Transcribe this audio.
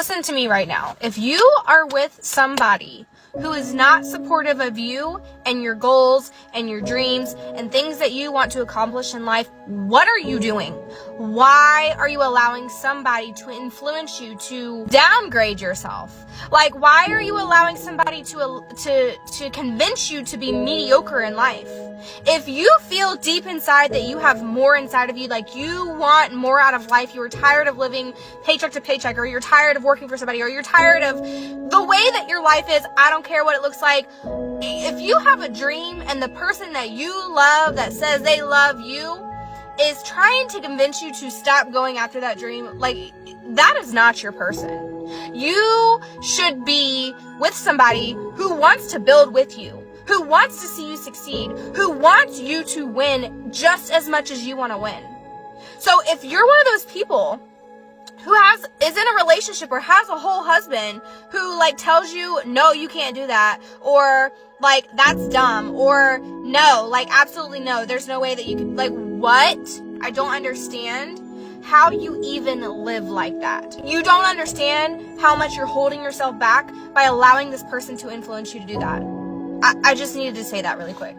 listen to me right now. If you are with somebody who is not supportive of you and your goals and your dreams and things that you want to accomplish in life, what are you doing? Why are you allowing somebody to influence you to downgrade yourself? Like, why are you allowing somebody to convince you to be mediocre in life? If you feel deep inside that you have more inside of you, like you want more out of life, you're tired of living paycheck to paycheck, or you're tired of working for somebody, or you're tired of the way that your life is, I don't care what it looks like. If you have a dream and the person that you love that says they love you is trying to convince you to stop going after that dream, like, that is not your person. You should be with somebody who wants to build with you, who wants to see you succeed, who wants you to win just as much as you want to win. So if you're one of those people who is in a relationship or has a whole husband who like tells you, no, you can't do that, or like, that's dumb, or no, like, absolutely no, there's no way that you could, like, what? I don't understand how you even live like that. You don't understand how much you're holding yourself back by allowing this person to influence you to do that. I just needed to say that really quick.